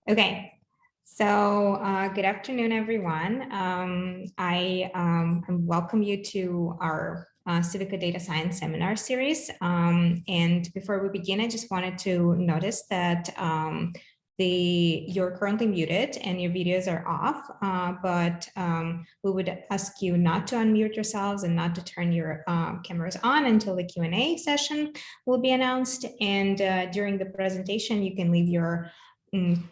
Okay, so good afternoon, everyone. I welcome you to our CIVICA Data Science Seminar series. And before we begin, I just wanted to notice that you're currently muted and your videos are off, but we would ask you not to unmute yourselves and not to turn your cameras on until the Q&A session will be announced. And during the presentation, you can leave your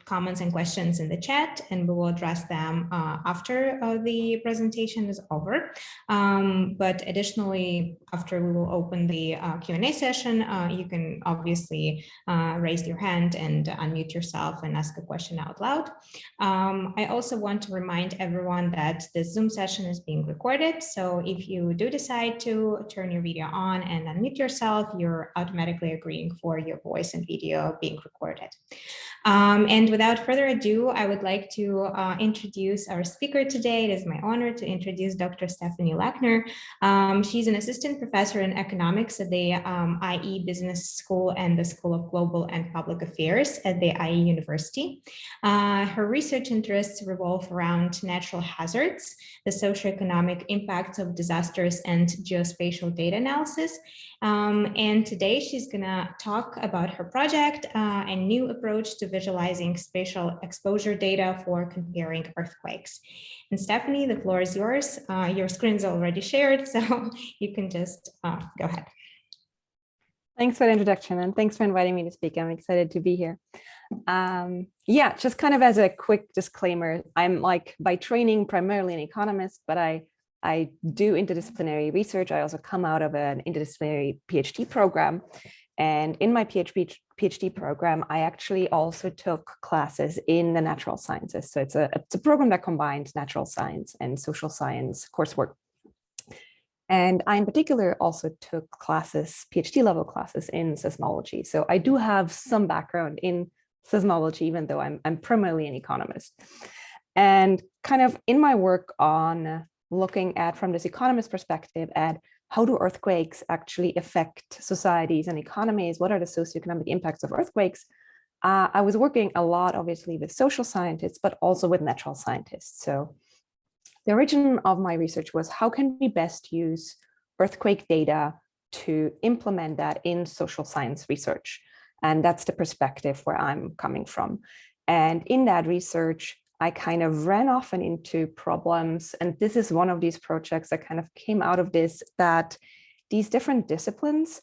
comments and questions in the chat, and we will address them after the presentation is over. But additionally, after we will open the Q&A session, you can obviously raise your hand and unmute yourself and ask a question out loud. I also want to remind everyone that the Zoom session is being recorded. So if you do decide to turn your video on and unmute yourself, you're automatically agreeing for your voice and video being recorded. And without further ado, I would like to introduce our speaker today. It is my honor to introduce Dr. Stephanie Lackner. She's an assistant professor in economics at the IE Business School and the School of Global and Public Affairs at the IE University. Her research interests revolve around natural hazards, the socioeconomic impacts of disasters, and geospatial data analysis. And today she's gonna talk about her project, a new approach to visualizing spatial exposure data for comparing earthquakes. And Stephanie, the floor is yours. Your screen's already shared, so you can just go ahead. Thanks for the introduction, and thanks for inviting me to speak. I'm excited to be here. Yeah, just kind of as a quick disclaimer, I'm by training primarily an economist, but I do interdisciplinary research. I also come out of an interdisciplinary PhD program. And in my PhD program, I actually also took classes in the natural sciences. So it's a program that combines natural science and social science coursework. And I in particular also took classes, PhD level classes in seismology. So I do have some background in seismology, even though I'm primarily an economist. And kind of in my work on looking at, from this economist perspective, at how do earthquakes actually affect societies and economies? What are the socioeconomic impacts of earthquakes? I was working a lot, obviously, with social scientists, but also with natural scientists. So the origin of my research was, how can we best use earthquake data to implement that in social science research? And that's the perspective where I'm coming from. And in that research, I kind of ran often into problems, and this is one of these projects that kind of came out of this, that these different disciplines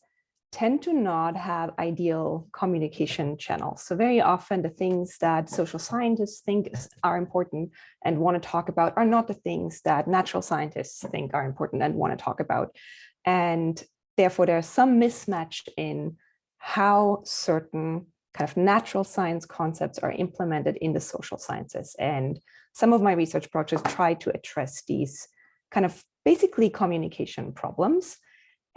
tend to not have ideal communication channels. So very often the things that social scientists think are important and want to talk about are not the things that natural scientists think are important and want to talk about. And therefore there's some mismatch in how certain kind of natural science concepts are implemented in the social sciences. And some of my research projects try to address these kind of basically communication problems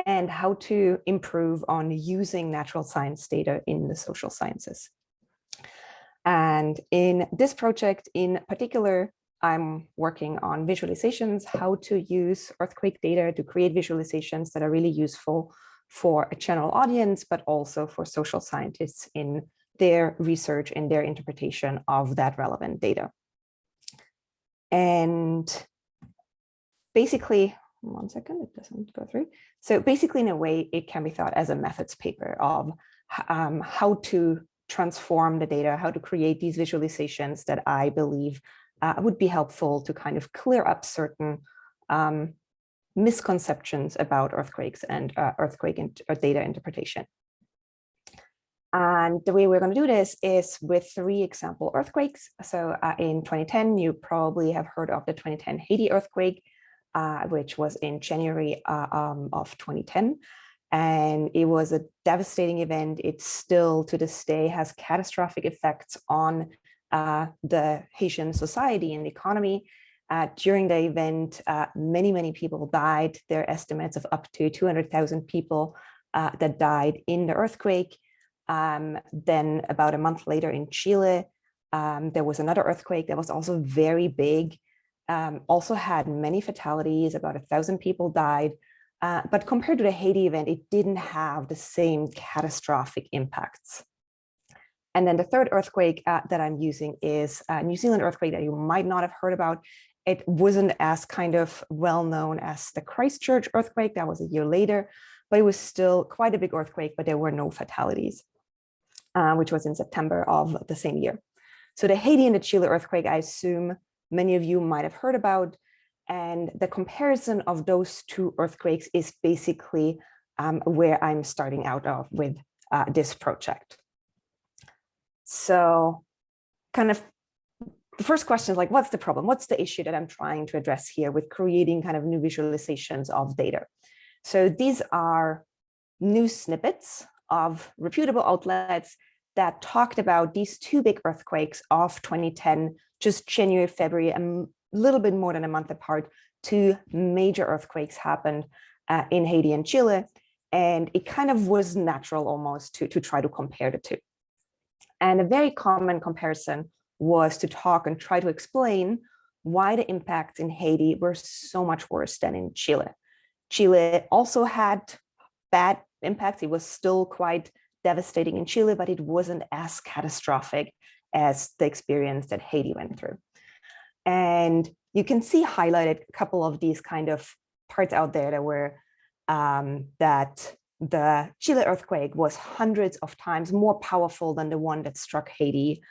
and how to improve on using natural science data in the social sciences. And in this project in particular, I'm working on visualizations, how to use earthquake data to create visualizations that are really useful for a general audience, but also for social scientists in their research and their interpretation of that relevant data. And basically, one second, it doesn't go through. So basically, in a way, it can be thought as a methods paper of how to transform the data, how to create these visualizations that I believe would be helpful to kind of clear up certain misconceptions about earthquakes and earthquake data interpretation. And the way we're going to do this is with 3 example earthquakes. So in 2010, you probably have heard of the 2010 Haiti earthquake, which was in January of 2010. And it was a devastating event. It still, to this day, has catastrophic effects on the Haitian society and the economy. During the event, many people died. There are estimates of up to 200,000 people that died in the earthquake. Then about a month later in Chile, there was another earthquake that was also very big, also had many fatalities, about 1,000 people died. But compared to the Haiti event, it didn't have the same catastrophic impacts. And then the third earthquake that I'm using is a New Zealand earthquake that you might not have heard about. It wasn't as kind of well known as the Christchurch earthquake. That was a year later, but it was still quite a big earthquake, but there were no fatalities, which was in September of the same year. So the Haiti and the Chile earthquake, I assume many of you might have heard about. And the comparison of those two earthquakes is basically where I'm starting out of with this project. So kind of the first question is like, what's the problem? What's the issue that I'm trying to address here with creating kind of new visualizations of data? So these are news snippets of reputable outlets that talked about these two big earthquakes of 2010, just January, February, a little bit more than a month apart. Two major earthquakes happened in Haiti and Chile. And it kind of was natural almost to try to compare the two. And a very common comparison was to talk and try to explain why the impacts in Haiti were so much worse than in Chile. Chile also had bad impacts. It was still quite devastating in Chile, but it wasn't as catastrophic as the experience that Haiti went through. And you can see highlighted a couple of these kind of parts out there that were that the Chile earthquake was hundreds of times more powerful than the one that struck Haiti,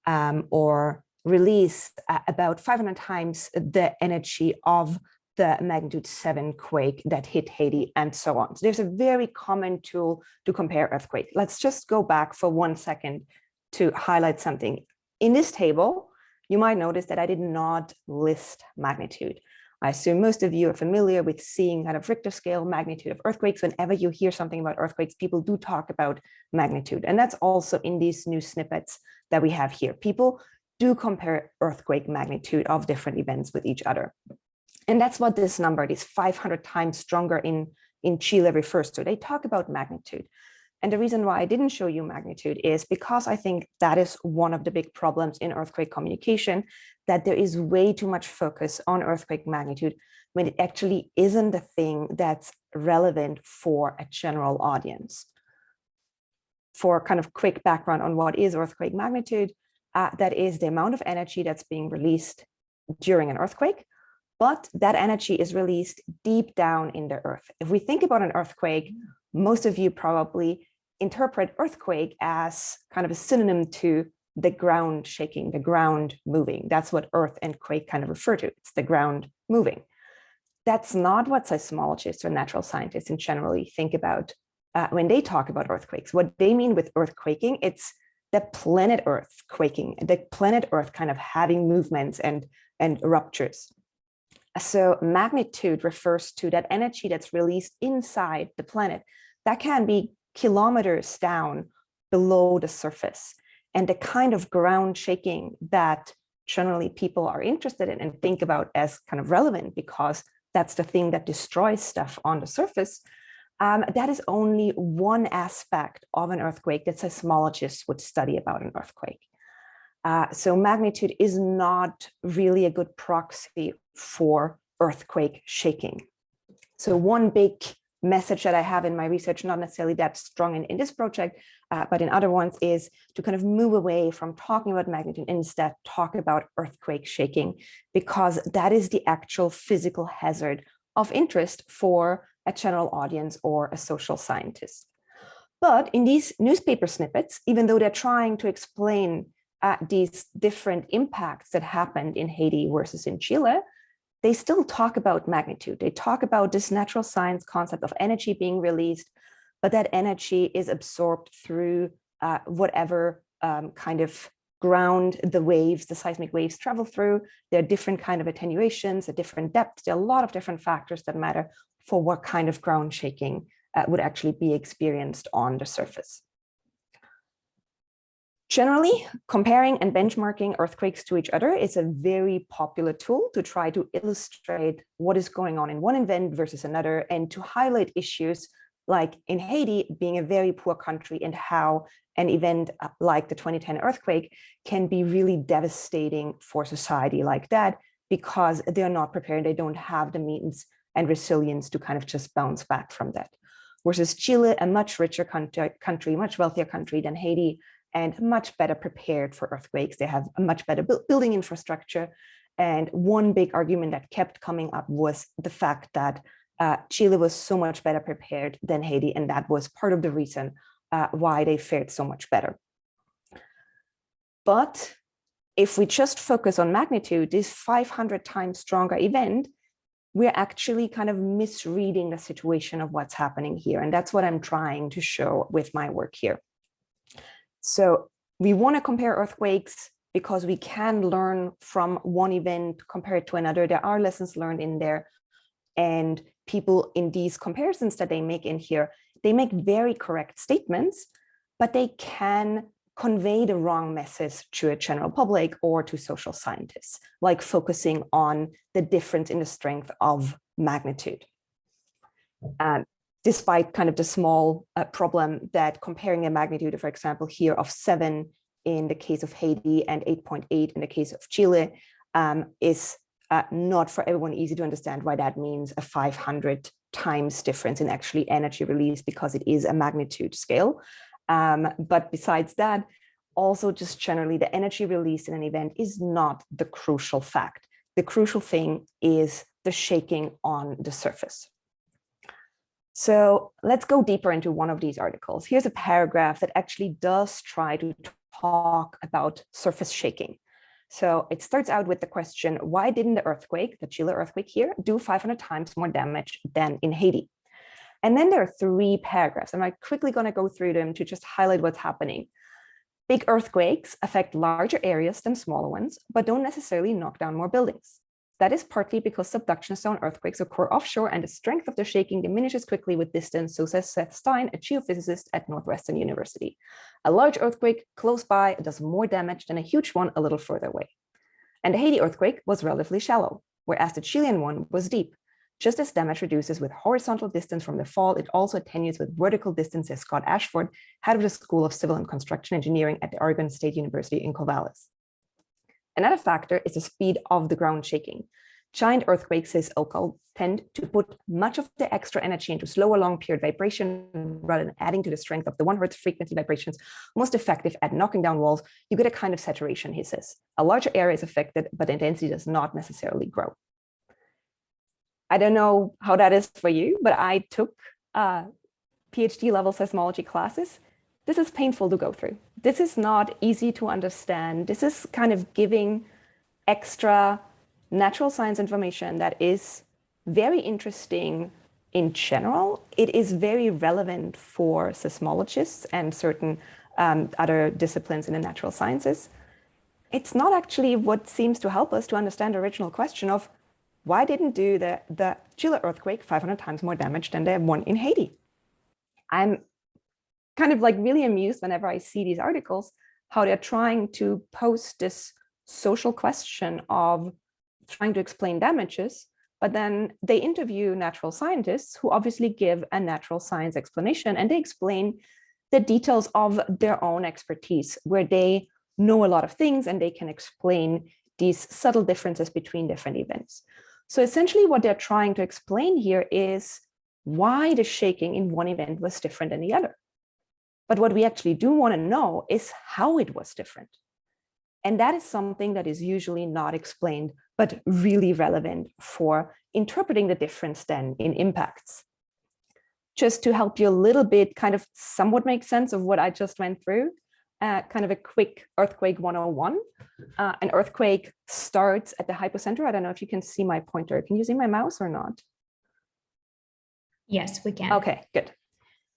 or released about 500 times the energy of the magnitude 7 quake that hit Haiti, and so on. So there's a very common tool to compare earthquakes. Let's just go back for 1 second to highlight something. In this table, you might notice that I did not list magnitude. I assume most of you are familiar with seeing kind of Richter scale magnitude of earthquakes. Whenever you hear something about earthquakes, people do talk about magnitude. And that's also in these new snippets that we have here. People do compare earthquake magnitude of different events with each other. And that's what this number, this 500 times stronger in Chile refers to. They talk about magnitude. And the reason why I didn't show you magnitude is because I think that is one of the big problems in earthquake communication, that there is way too much focus on earthquake magnitude when it actually isn't the thing that's relevant for a general audience. For kind of quick background on what is earthquake magnitude, that is the amount of energy that's being released during an earthquake, but that energy is released deep down in the earth. If we think about an earthquake, most of you probably interpret earthquake as kind of a synonym to the ground shaking, the ground moving. That's what earth and quake kind of refer to. It's the ground moving. That's not what seismologists or natural scientists in generally think about when they talk about earthquakes. What they mean with earthquaking, it's the planet Earth quaking, the planet Earth kind of having movements and ruptures. So magnitude refers to that energy that's released inside the planet. That can be kilometers down below the surface. And the kind of ground shaking that generally people are interested in and think about as kind of relevant, because that's the thing that destroys stuff on the surface, that is only one aspect of an earthquake that seismologists would study about an earthquake. So magnitude is not really a good proxy for earthquake shaking. So one big message that I have in my research, not necessarily that strong in this project, but in other ones, is to kind of move away from talking about magnitude and instead talk about earthquake shaking, because that is the actual physical hazard of interest for a general audience or a social scientist. But in these newspaper snippets, even though they're trying to explain these different impacts that happened in Haiti versus in Chile, they still talk about magnitude. They talk about this natural science concept of energy being released, but that energy is absorbed through whatever kind of ground the waves, the seismic waves travel through. There are different kind of attenuations, at different depths. There are a lot of different factors that matter for what kind of ground shaking would actually be experienced on the surface. Generally, comparing and benchmarking earthquakes to each other is a very popular tool to try to illustrate what is going on in one event versus another, and to highlight issues like in Haiti being a very poor country and how an event like the 2010 earthquake can be really devastating for society like that, because they're not prepared, they don't have the means and resilience to kind of just bounce back from that. Versus Chile, a much richer country, much wealthier country than Haiti, and much better prepared for earthquakes. They have a much better building infrastructure. And one big argument that kept coming up was the fact that Chile was so much better prepared than Haiti, and that was part of the reason why they fared so much better. But if we just focus on magnitude, this 500 times stronger event, we're actually kind of misreading the situation of what's happening here. And that's what I'm trying to show with my work here. So we want to compare earthquakes because we can learn from one event compared to another. There are lessons learned in there. And people in these comparisons that they make in here, they make very correct statements, but they can convey the wrong message to a general public or to social scientists, like focusing on the difference in the strength of magnitude. Despite kind of the small problem that comparing a magnitude, for example, here of 7 in the case of Haiti and 8.8 in the case of Chile is not for everyone easy to understand why that means a 500 times difference in actually energy release, because it is a magnitude scale. But besides that, also just generally the energy released in an event is not the crucial fact. The crucial thing is the shaking on the surface. So let's go deeper into one of these articles. Here's a paragraph that actually does try to talk about surface shaking. So it starts out with the question, why didn't the earthquake, the Chile earthquake here, do 500 times more damage than in Haiti? And then there are 3 paragraphs. I'm quickly going to go through them to just highlight what's happening. Big earthquakes affect larger areas than smaller ones, but don't necessarily knock down more buildings. That is partly because subduction zone earthquakes occur offshore and the strength of the shaking diminishes quickly with distance, so says Seth Stein, a geophysicist at Northwestern University. A large earthquake close by does more damage than a huge one a little further away. And the Haiti earthquake was relatively shallow, whereas the Chilean one was deep. Just as damage reduces with horizontal distance from the fall, it also attenuates with vertical distance, as Scott Ashford, head of the School of Civil and Construction Engineering at the Oregon State University in Corvallis. Another factor is the speed of the ground shaking. Giant earthquakes, says Okal, tend to put much of the extra energy into slower long period vibration rather than adding to the strength of the 1 Hz frequency vibrations most effective at knocking down walls. You get a kind of saturation, he says. A larger area is affected, but the intensity does not necessarily grow. I don't know how that is for you, but I took PhD level seismology classes. This is painful to go through. This is not easy to understand. This is kind of giving extra natural science information that is very interesting in general. It is very relevant for seismologists and certain other disciplines in the natural sciences. It's not actually what seems to help us to understand the original question of why didn't do the Chile earthquake 500 times more damage than the one in Haiti? I'm kind of like really amused whenever I see these articles, how they're trying to pose this social question of trying to explain damages, but then they interview natural scientists who obviously give a natural science explanation, and they explain the details of their own expertise, where they know a lot of things and they can explain these subtle differences between different events. So essentially what they're trying to explain here is why the shaking in one event was different than the other. But what we actually do want to know is how it was different. And that is something that is usually not explained, but really relevant for interpreting the difference then in impacts. Just to help you a little bit kind of somewhat make sense of what I just went through, kind of a quick earthquake 101. An earthquake starts at the hypocenter. I don't know if you can see my pointer. Can you see my mouse or not? Yes, we can. Okay, good.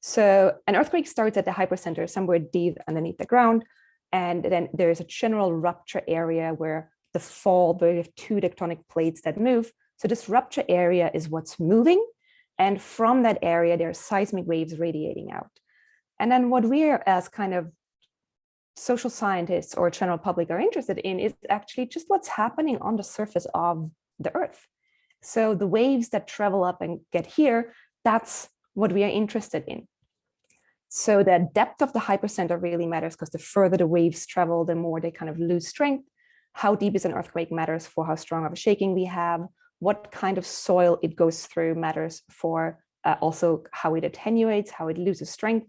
So an earthquake starts at the hypocenter, somewhere deep underneath the ground. And then there's a general rupture area where the fall, where you have 2 tectonic plates that move. So this rupture area is what's moving. And from that area, there are seismic waves radiating out. And then what we are as kind of social scientists or general public are interested in is actually just what's happening on the surface of the Earth. So the waves that travel up and get here, that's what we are interested in. So the depth of the hypocenter really matters, because the further the waves travel, the more they kind of lose strength. How deep is an earthquake matters for how strong of a shaking we have. What kind of soil it goes through matters for also how it attenuates, how it loses strength.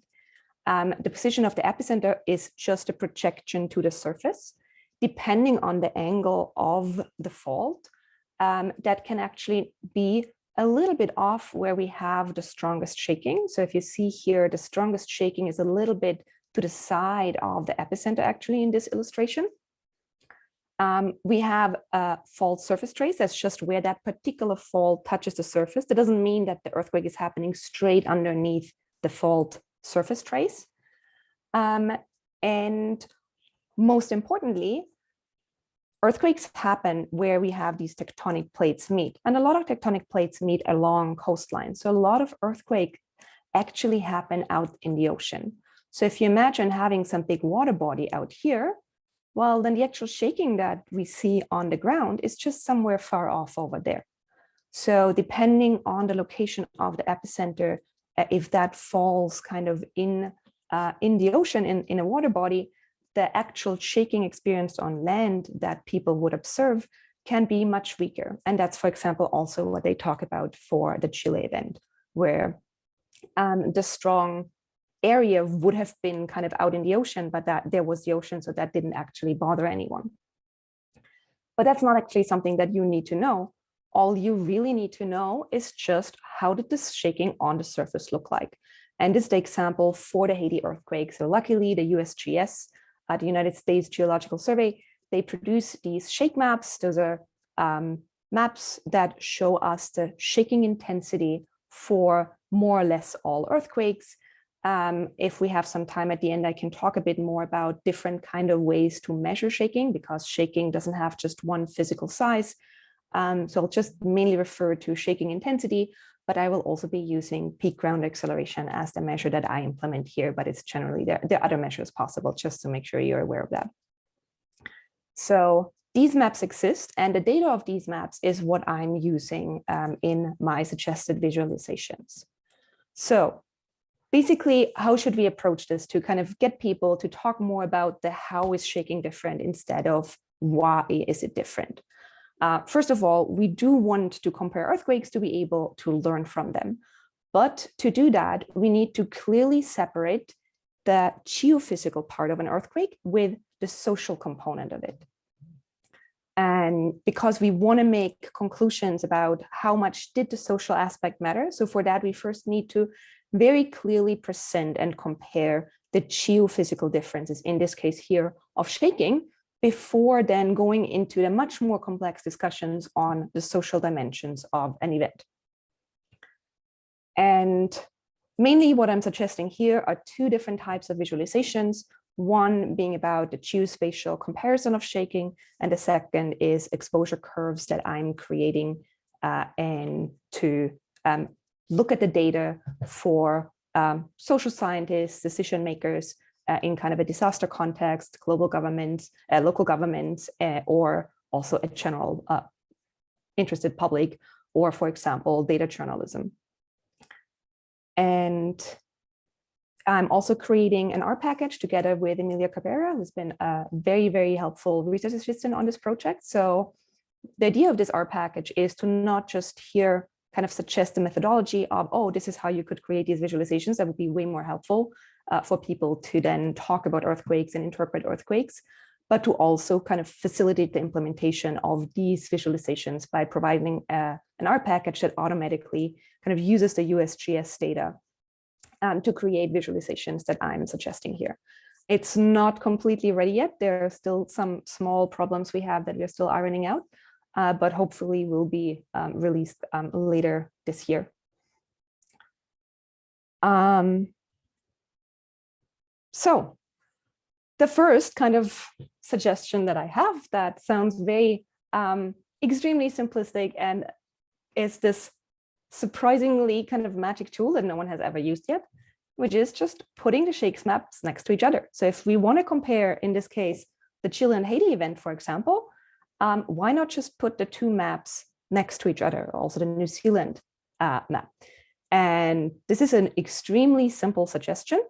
The position of the epicenter is just a projection to the surface, depending on the angle of the fault. That can actually be a little bit off where we have the strongest shaking. So if you see here, the strongest shaking is a little bit to the side of the epicenter actually in this illustration. We have a fault surface trace. That's just where that particular fault touches the surface. That doesn't mean that the earthquake is happening straight underneath the fault surface trace. And most importantly, earthquakes happen where we have these tectonic plates meet. And a lot of tectonic plates meet along coastlines. So a lot of earthquakes actually happen out in the ocean. So if you imagine having some big water body out here, well, then the actual shaking that we see on the ground is just somewhere far off over there. So depending on the location of the epicenter, if that falls kind of in the ocean, in a water body, the actual shaking experienced on land that people would observe can be much weaker. And that's, for example, also what they talk about for the Chile event, where the strong area would have been kind of out in the ocean, but that there was the ocean, so that didn't actually bother anyone. But that's not actually something that you need to know. All you really need to know is just how did this shaking on the surface look like? And this is the example for the Haiti earthquake. So luckily, the USGS, the United States Geological Survey, they produce these shake maps. Those are maps that show us the shaking intensity for more or less all earthquakes. If we have some time at the end, I can talk a bit more about different kind of ways to measure shaking, because shaking doesn't have just one physical size. So I'll just mainly refer to shaking intensity, but I will also be using peak ground acceleration as the measure that I implement here, but it's generally there are other measures possible, just to make sure you're aware of that. So these maps exist, and the data of these maps is what I'm using in my suggested visualizations. So basically, how should we approach this to kind of get people to talk more about the how is shaking different instead of why is it different? First of all, we do want to compare earthquakes to be able to learn from them. But to do that, we need to clearly separate the geophysical part of an earthquake with the social component of it. And because we want to make conclusions about how much did the social aspect matter. So for that, we first need to very clearly present and compare the geophysical differences, in this case here, of shaking, before then going into the much more complex discussions on the social dimensions of an event. And mainly what I'm suggesting here are two different types of visualizations, one being about the geospatial comparison of shaking, and the second is exposure curves that I'm creating and to look at the data for social scientists, decision makers, in kind of a disaster context, global governments, local governments, or also a general interested public, or for example, data journalism. And I'm also creating an R package together with Emilia Cabrera, who's been a very, very helpful research assistant on this project. So the idea of this R package is to not just here kind of suggest the methodology of, oh, this is how you could create these visualizations. That would be way more helpful for people to then talk about earthquakes and interpret earthquakes, but to also kind of facilitate the implementation of these visualizations by providing an R package that automatically kind of uses the USGS data to create visualizations that I'm suggesting here. It's not completely ready yet. There are still some small problems we have that we're still ironing out, but hopefully will be released later this year. So the first kind of suggestion that I have that sounds very extremely simplistic and is this surprisingly kind of magic tool that no one has ever used yet, which is just putting the shakes maps next to each other. So if we want to compare, in this case, the Chile and Haiti event, for example, why not just put the two maps next to each other, also the New Zealand map? And this is an extremely simple suggestion,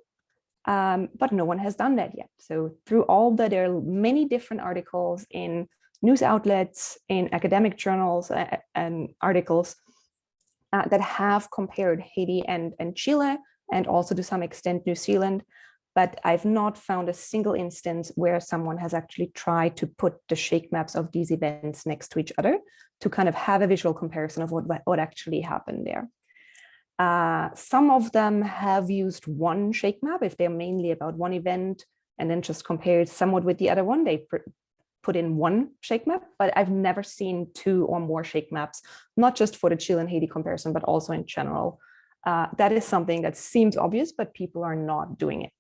but no one has done that yet. So through all that, there are many different articles in news outlets, in academic journals and articles that have compared Haiti and Chile and also to some extent New Zealand. But I've not found a single instance where someone has actually tried to put the shake maps of these events next to each other to kind of have a visual comparison of what actually happened there. Some of them have used one shake map if they're mainly about one event, and then just compared somewhat with the other one. They put in one shake map, but I've never seen two or more shake maps, not just for the Chile and Haiti comparison, but also in general. That is something that seems obvious, but people are not doing it.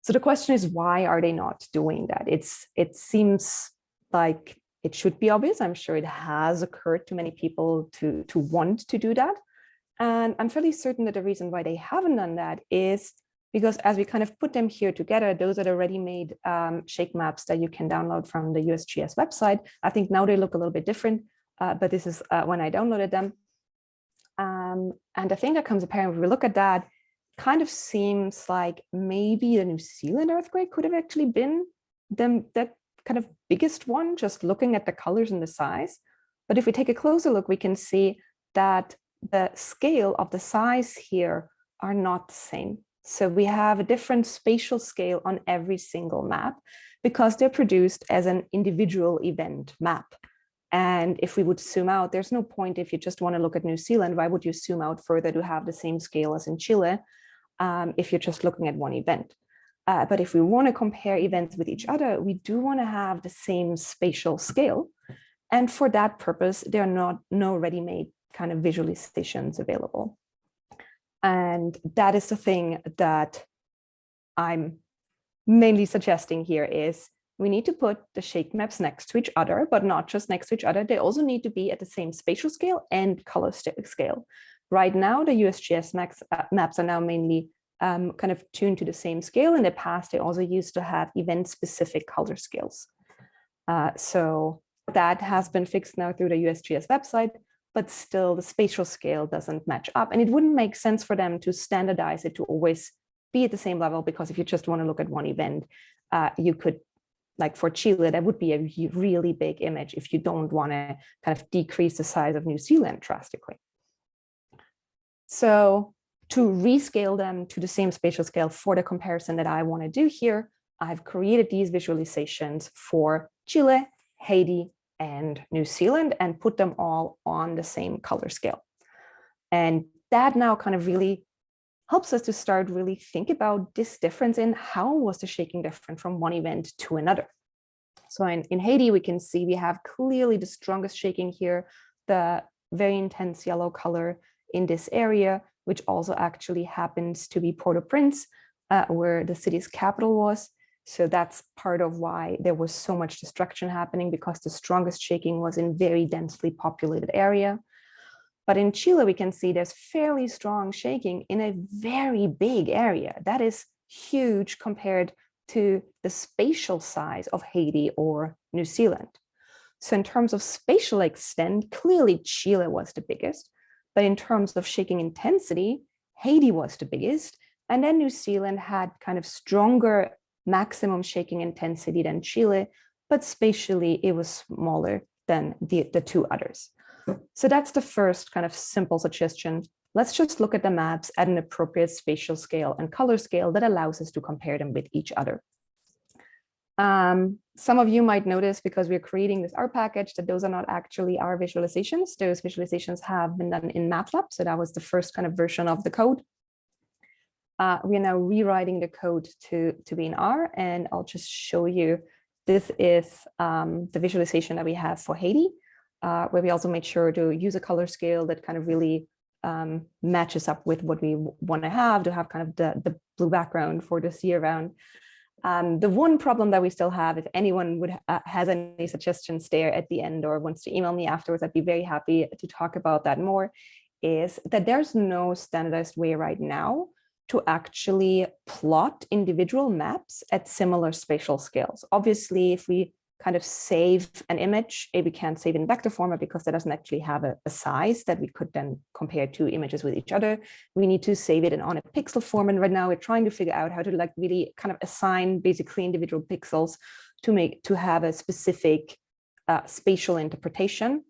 So the question is, why are they not doing that? It seems like it should be obvious. I'm sure it has occurred to many people to want to do that. And I'm fairly certain that the reason why they haven't done that is because as we kind of put them here together, those are the ready-made shake maps that you can download from the USGS website. I think now they look a little bit different, but this is when I downloaded them. And the thing that comes apparent when we look at that, kind of seems like maybe the New Zealand earthquake could have actually been the kind of biggest one, just looking at the colors and the size. But if we take a closer look, we can see that the scale of the size here are not the same. So we have a different spatial scale on every single map because they're produced as an individual event map. And if we would zoom out, there's no point if you just want to look at New Zealand, why would you zoom out further to have the same scale as in Chile if you're just looking at one event? But if we want to compare events with each other, we do want to have the same spatial scale. And for that purpose, there are no ready-made kind of visualizations available. And that is the thing that I'm mainly suggesting here is we need to put the shake maps next to each other, but not just next to each other. They also need to be at the same spatial scale and color scale. Right now, the USGS maps are now mainly kind of tuned to the same scale. In the past, they also used to have event-specific color scales. So that has been fixed now through the USGS website, but still the spatial scale doesn't match up. And it wouldn't make sense for them to standardize it to always be at the same level, because if you just want to look at one event, you could, like for Chile, that would be a really big image if you don't want to kind of decrease the size of New Zealand drastically. So to rescale them to the same spatial scale for the comparison that I want to do here, I've created these visualizations for Chile, Haiti, and New Zealand and put them all on the same color scale. And that now kind of really helps us to start really think about this difference in how was the shaking different from one event to another. So in Haiti, we can see we have clearly the strongest shaking here, the very intense yellow color in this area, which also actually happens to be Port-au-Prince, where the city's capital was. So that's part of why there was so much destruction happening, because the strongest shaking was in very densely populated area. But in Chile, we can see there's fairly strong shaking in a very big area. That is huge compared to the spatial size of Haiti or New Zealand. So in terms of spatial extent, clearly Chile was the biggest. But in terms of shaking intensity, Haiti was the biggest. And then New Zealand had kind of stronger maximum shaking intensity than Chile, but spatially it was smaller than the two others. So that's the first kind of simple suggestion. Let's just look at the maps at an appropriate spatial scale and color scale that allows us to compare them with each other. Some of you might notice, because we're creating this R package, that those are not actually our visualizations. Those visualizations have been done in MATLAB. So that was the first kind of version of the code. We are now rewriting the code to be in R, and I'll just show you. This is the visualization that we have for Haiti, where we also made sure to use a color scale that kind of really matches up with what we want to have kind of the blue background for the sea around. The one problem that we still have, if anyone has any suggestions there at the end or wants to email me afterwards, I'd be very happy to talk about that more, is that there's no standardized way right now to actually plot individual maps at similar spatial scales. Obviously, if we kind of save an image, we can't save in vector format because that doesn't actually have a size that we could then compare two images with each other. We need to save it on a pixel form. And right now we're trying to figure out how to like really kind of assign basically individual pixels to have a specific spatial interpretation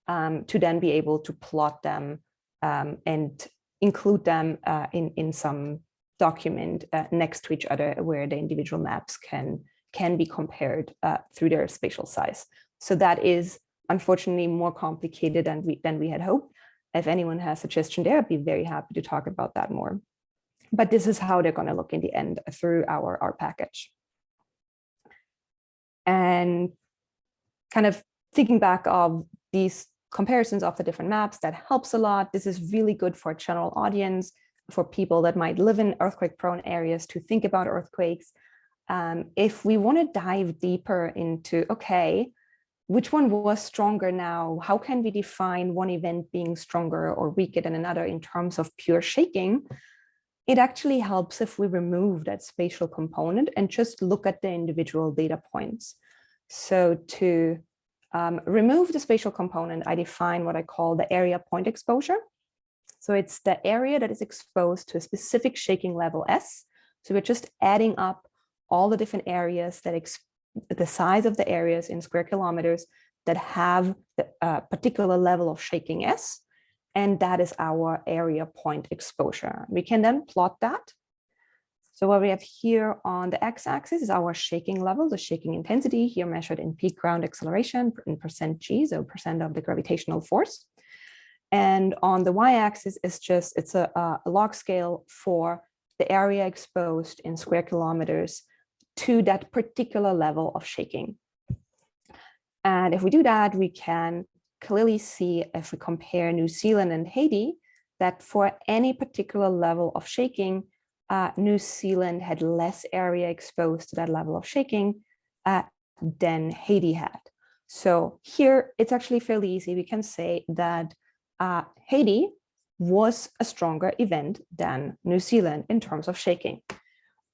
to then be able to plot them and include them in some document next to each other where the individual maps can be compared through their spatial size. So that is unfortunately more complicated than we had hoped. If anyone has a suggestion there, I'd be very happy to talk about that more. But this is how they're going to look in the end through our package. And kind of thinking back of these comparisons of the different maps, that helps a lot. This is really good for a general audience, for people that might live in earthquake-prone areas to think about earthquakes. If we want to dive deeper into, okay, which one was stronger now? How can we define one event being stronger or weaker than another in terms of pure shaking? It actually helps if we remove that spatial component and just look at the individual data points. So to remove the spatial component, I define what I call the area point exposure. So it's the area that is exposed to a specific shaking level S. So we're just adding up all the different areas that the size of the areas in square kilometers that have the particular level of shaking S. And that is our area point exposure. We can then plot that. So what we have here on the x-axis is our shaking level, the shaking intensity, here measured in peak ground acceleration in %g, so percent of the gravitational force. And on the y-axis is it's a log scale for the area exposed in square kilometers to that particular level of shaking. And if we do that, we can clearly see, if we compare New Zealand and Haiti, that for any particular level of shaking, New Zealand had less area exposed to that level of shaking than Haiti had. So here it's actually fairly easy. We can say that Haiti was a stronger event than New Zealand in terms of shaking.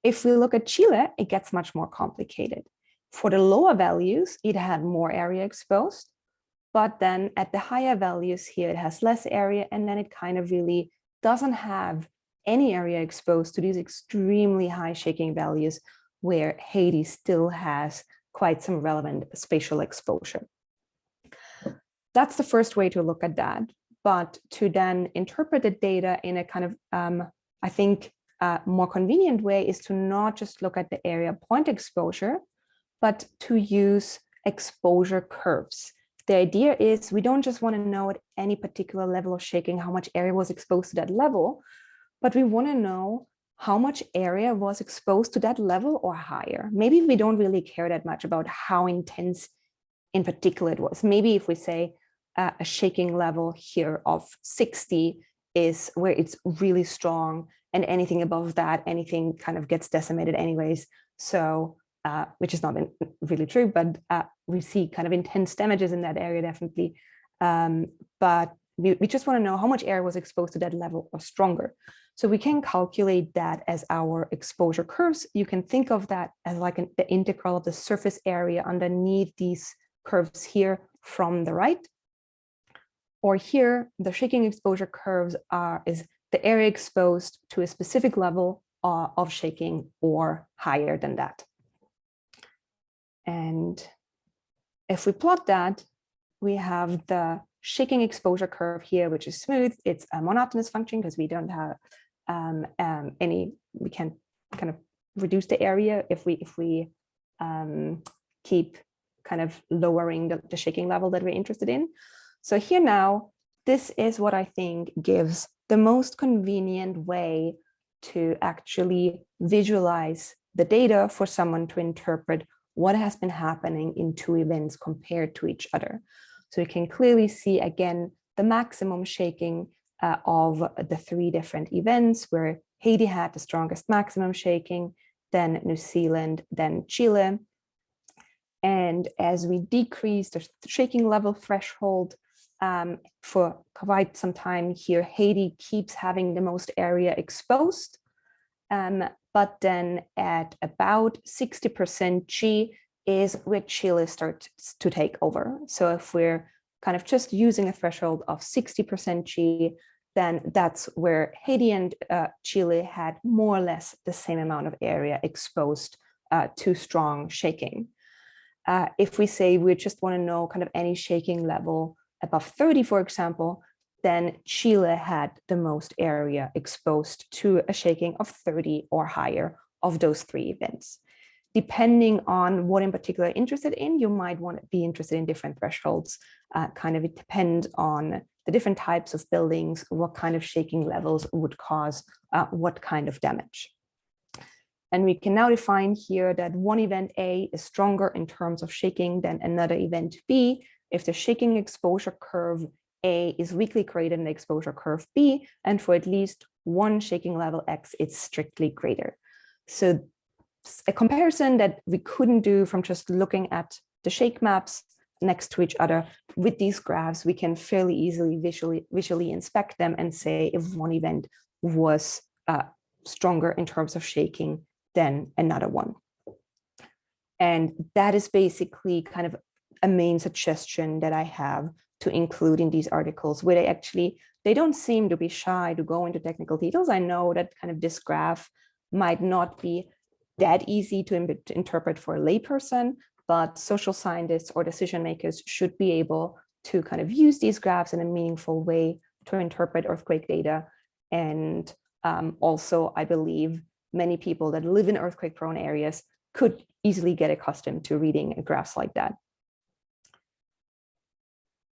If we look at Chile, it gets much more complicated. For the lower values, it had more area exposed, but then at the higher values here, it has less area, and then it kind of really doesn't have any area exposed to these extremely high shaking values where Haiti still has quite some relevant spatial exposure. That's the first way to look at that. But to then interpret the data in a kind of, I think, more convenient way is to not just look at the area point exposure, but to use exposure curves. The idea is we don't just want to know at any particular level of shaking how much area was exposed to that level, but we want to know how much area was exposed to that level or higher. Maybe we don't really care that much about how intense in particular it was. Maybe if we say a shaking level here of 60 is where it's really strong, and anything above that, anything kind of gets decimated anyways. So, which is not really true, but we see kind of intense damages in that area, definitely. But we just want to know how much area was exposed to that level or stronger. So we can calculate that as our exposure curves. You can think of that as like the integral of the surface area underneath these curves here from the right. Or here, the shaking exposure curves is the area exposed to a specific level of shaking or higher than that. And if we plot that, we have the shaking exposure curve here, which is smooth. It's a monotonous function because we don't have we can kind of reduce the area if we keep kind of lowering the shaking level that we're interested in. So here now, this is what I think gives the most convenient way to actually visualize the data for someone to interpret what has been happening in two events compared to each other. So you can clearly see, again, the maximum shaking of the three different events, where Haiti had the strongest maximum shaking, then New Zealand, then Chile. And as we decrease the shaking level threshold for quite some time here, Haiti keeps having the most area exposed. But then at about 60% G is where Chile starts to take over. So if we're kind of just using a threshold of 60% G, then that's where Haiti and Chile had more or less the same amount of area exposed to strong shaking. If we say we just want to know kind of any shaking level above 30, for example, then Chile had the most area exposed to a shaking of 30 or higher of those 3 events. Depending on what in particular you're interested in, you might want to be interested in different thresholds. It depends on the different types of buildings, what kind of shaking levels would cause what kind of damage. And we can now define here that one event A is stronger in terms of shaking than another event B if the shaking exposure curve A is weakly greater than the exposure curve B, and for at least one shaking level X, it's strictly greater. So a comparison that we couldn't do from just looking at the shake maps next to each other. With these graphs, we can fairly easily visually inspect them and say if one event was stronger in terms of shaking than another one. And that is basically kind of a main suggestion that I have to include in these articles, where they don't seem to be shy to go into technical details. I know that kind of this graph might not be that easy to interpret for a layperson, but social scientists or decision makers should be able to kind of use these graphs in a meaningful way to interpret earthquake data. And also, I believe many people that live in earthquake-prone areas could easily get accustomed to reading graphs like that.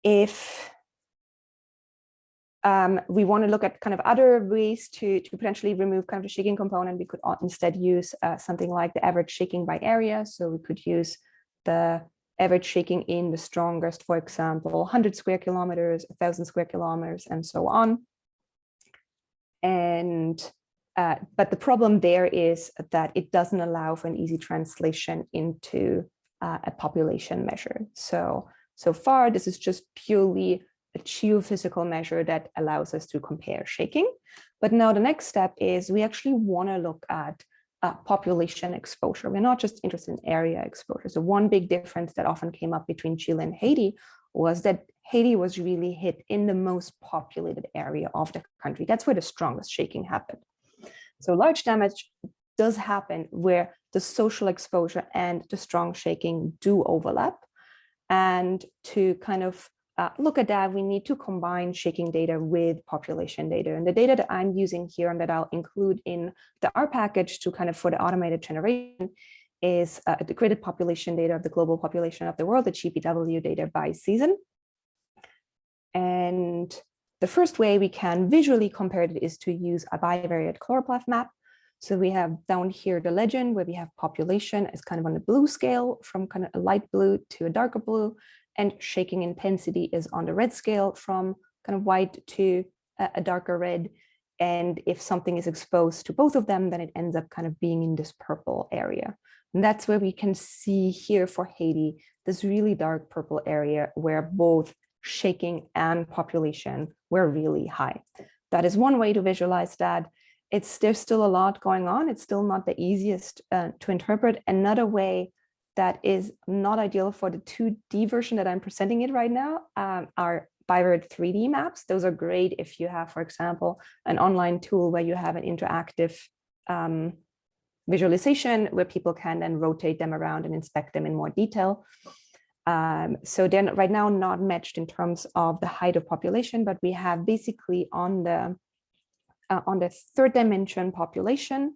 If we want to look at kind of other ways to potentially remove kind of the shaking component, we could instead use something like the average shaking by area. So we could use the average shaking in the strongest, for example, 100 square kilometers, 1,000 square kilometers, and so on. And but the problem there is that it doesn't allow for an easy translation into a population measure. So far, this is just purely a geophysical measure that allows us to compare shaking. But now the next step is we actually want to look at population exposure. We're not just interested in area exposure. So one big difference that often came up between Chile and Haiti was that Haiti was really hit in the most populated area of the country. That's where the strongest shaking happened. So large damage does happen where the social exposure and the strong shaking do overlap. And to kind of look at that, we need to combine shaking data with population data. And the data that I'm using here and that I'll include in the R package to kind of for the automated generation is the gridded population data of the global population of the world, the GPW data by season. And the first way we can visually compare it is to use a bivariate chloroplast map. So we have down here the legend where we have population as kind of on the blue scale from kind of a light blue to a darker blue, and shaking intensity is on the red scale from kind of white to a darker red. And if something is exposed to both of them, then it ends up kind of being in this purple area. And that's where we can see here for Haiti, this really dark purple area where both shaking and population were really high. That is one way to visualize that. There's still a lot going on. It's still not the easiest to interpret. Another way that is not ideal for the 2D version that I'm presenting it right now are Bivariate 3D maps. Those are great if you have, for example, an online tool where you have an interactive visualization where people can then rotate them around and inspect them in more detail. So they're right now not matched in terms of the height of population, but we have basically on the third dimension population,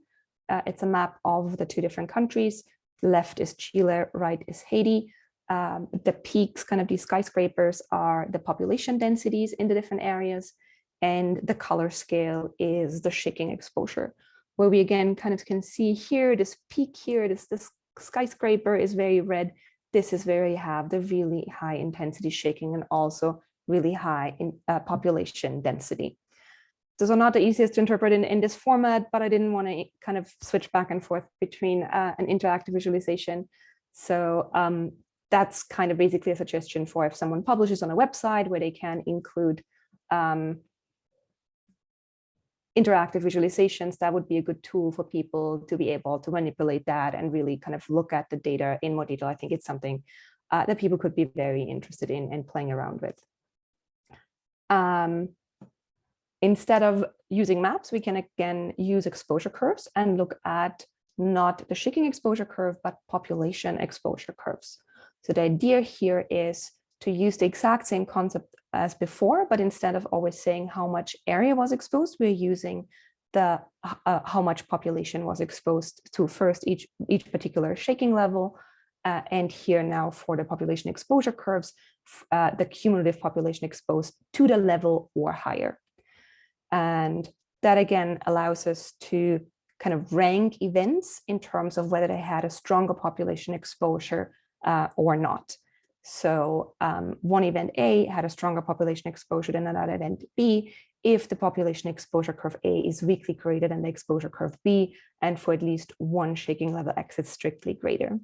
it's a map of the 2 different countries. Left is Chile, right is Haiti. The peaks, kind of these skyscrapers, are the population densities in the different areas. And the color scale is the shaking exposure, where we again kind of can see here, this peak here, this skyscraper is very red. This is where you have the really high intensity shaking and also really high in population density. Those are not the easiest to interpret in this format, but I didn't want to kind of switch back and forth between an interactive visualization. So that's kind of basically a suggestion for if someone publishes on a website where they can include interactive visualizations, that would be a good tool for people to be able to manipulate that and really kind of look at the data in more detail. I think it's something that people could be very interested in and playing around with. Instead of using maps, we can again use exposure curves and look at not the shaking exposure curve, but population exposure curves. So the idea here is to use the exact same concept as before, but instead of always saying how much area was exposed, we're using the how much population was exposed to first each particular shaking level. And here now for the population exposure curves, the cumulative population exposed to the level or higher. And that again allows us to kind of rank events in terms of whether they had a stronger population exposure or not. So one event A had a stronger population exposure than another event B if the population exposure curve A is weakly greater than the exposure curve B, and for at least one shaking level X is strictly greater.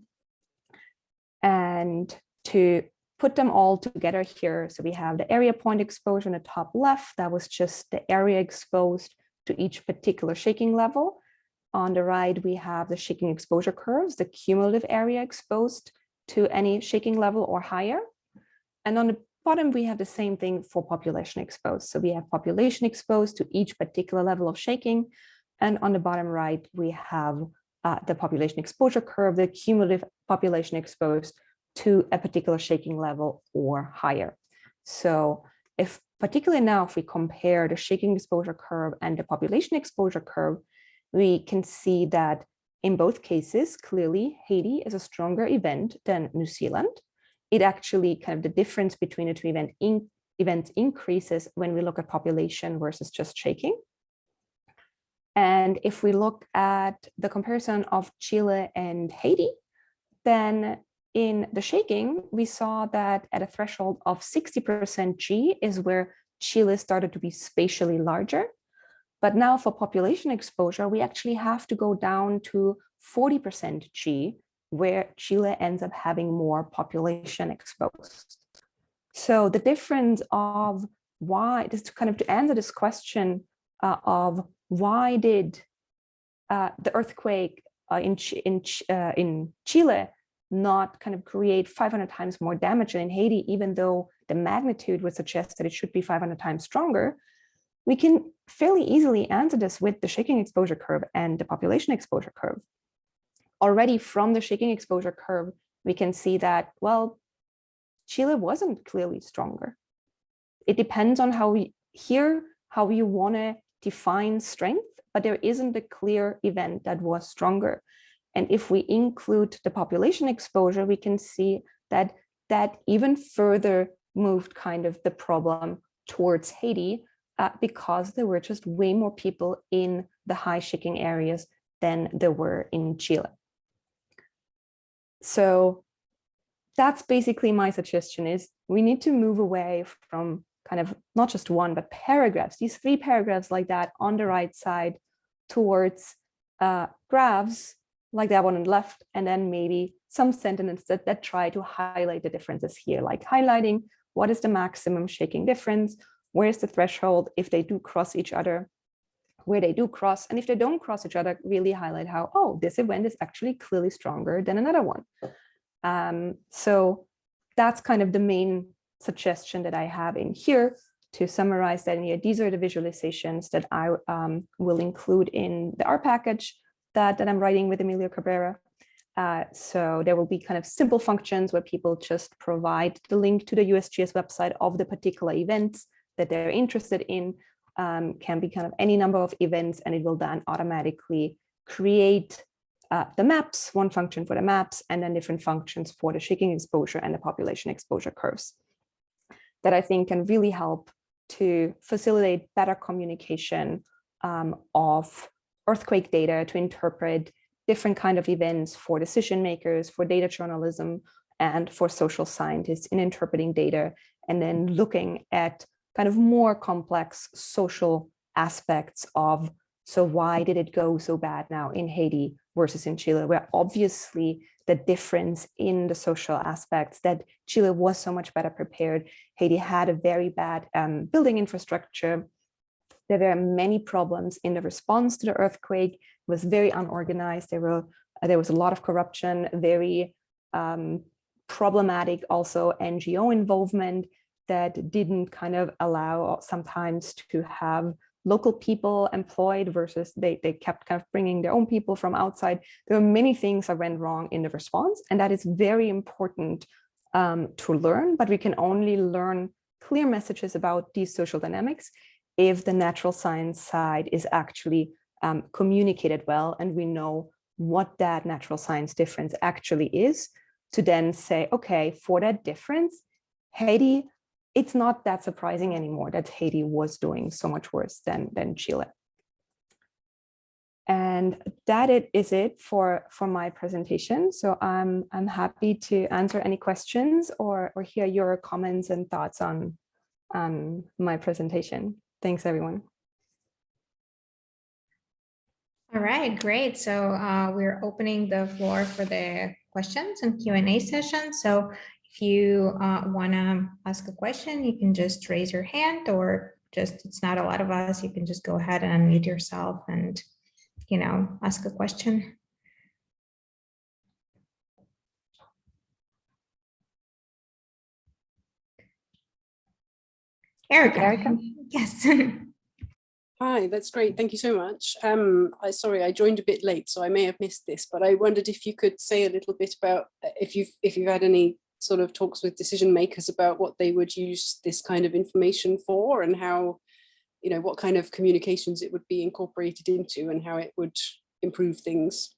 And to put them all together here, so we have the area point exposure in the top left, that was just the area exposed to each particular shaking level. On the right, we have the shaking exposure curves, the cumulative area exposed to any shaking level or higher. And on the bottom, we have the same thing for population exposed. So we have population exposed to each particular level of shaking. And on the bottom right, we have the population exposure curve, the cumulative population exposed to a particular shaking level or higher. So if particularly now, if we compare the shaking exposure curve and the population exposure curve, we can see that in both cases, clearly Haiti is a stronger event than New Zealand. It actually kind of the difference between the two events increases when we look at population versus just shaking. And if we look at the comparison of Chile and Haiti, then in the shaking, we saw that at a threshold of 60% G is where Chile started to be spatially larger. But now for population exposure, we actually have to go down to 40% G, where Chile ends up having more population exposed. So the difference of why, just kind of to answer this question of why did the earthquake in Chile not kind of create 500 times more damage than in Haiti, even though the magnitude would suggest that it should be 500 times stronger, we can fairly easily answer this with the shaking exposure curve and the population exposure curve. Already from the shaking exposure curve, we can see that, well, Chile wasn't clearly stronger. It depends on how you want to define strength, but there isn't a clear event that was stronger. And if we include the population exposure, we can see that that even further moved kind of the problem towards Haiti because there were just way more people in the high shaking areas than there were in Chile. So that's basically my suggestion is we need to move away from kind of not just one, but paragraphs, these 3 paragraphs like that on the right side towards graphs like that one on the left, and then maybe some sentences that try to highlight the differences here, like highlighting what is the maximum shaking difference, where's the threshold if they do cross each other, where they do cross, and if they don't cross each other, really highlight how, oh, this event is actually clearly stronger than another one. So that's kind of the main suggestion that I have in here. To summarize that, these are the visualizations that I will include in the R package that I'm writing with Emilio Cabrera. So there will be kind of simple functions where people just provide the link to the USGS website of the particular events that they're interested in. Can be kind of any number of events, and it will then automatically create the maps, one function for the maps, and then different functions for the shaking exposure and the population exposure curves that I think can really help to facilitate better communication of earthquake data, to interpret different kind of events for decision makers, for data journalism, and for social scientists in interpreting data, and then looking at kind of more complex social aspects of, so why did it go so bad now in Haiti versus in Chile, where obviously the difference in the social aspects, that Chile was so much better prepared. Haiti had a very bad building infrastructure. There were many problems in the response to the earthquake. It was very unorganized. There was a lot of corruption, very problematic also NGO involvement that didn't kind of allow sometimes to have local people employed versus they kept kind of bringing their own people from outside. There were many things that went wrong in the response, and that is very important to learn, but we can only learn clear messages about these social dynamics if the natural science side is actually communicated well, and we know what that natural science difference actually is, to then say, okay, for that difference, Haiti, it's not that surprising anymore that Haiti was doing so much worse than Chile. And that is it for my presentation. So I'm happy to answer any questions or hear your comments and thoughts on my presentation. Thanks, everyone. All right, great. So we're opening the floor for the questions and Q&A session. So if you want to ask a question, you can just raise your hand, or just, it's not a lot of us, you can just go ahead and unmute yourself and, you know, ask a question. Erica. Yes. Hi, that's great. Thank you so much. Sorry, I joined a bit late, so I may have missed this, but I wondered if you could say a little bit about if you've had any sort of talks with decision makers about what they would use this kind of information for, and how, you know, what kind of communications it would be incorporated into and how it would improve things.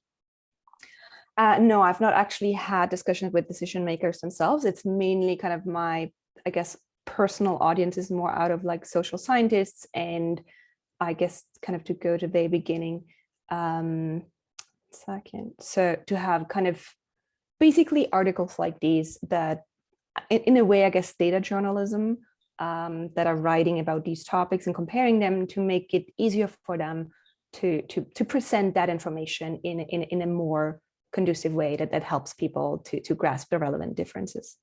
No, I've not actually had discussions with decision makers themselves. It's mainly kind of my, I guess, personal audience is more out of like social scientists, and I guess kind of to go to the beginning, so to have kind of basically articles like these that in a way, I guess, data journalism that are writing about these topics and comparing them to make it easier for them to present that information in a more conducive way that helps people to grasp the relevant differences.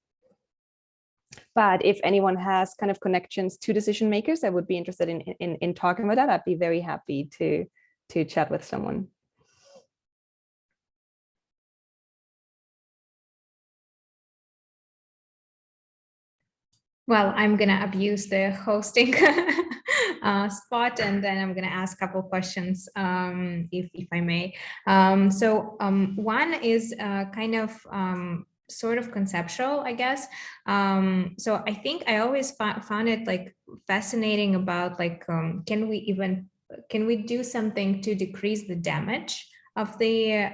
But if anyone has kind of connections to decision makers that would be interested in talking about that, I'd be very happy to chat with someone. Well, I'm going to abuse the hosting spot, and then I'm going to ask a couple questions, if I may. One is kind of sort of conceptual, I guess. So I think I always found it like fascinating about like, can we do something to decrease the damage of the,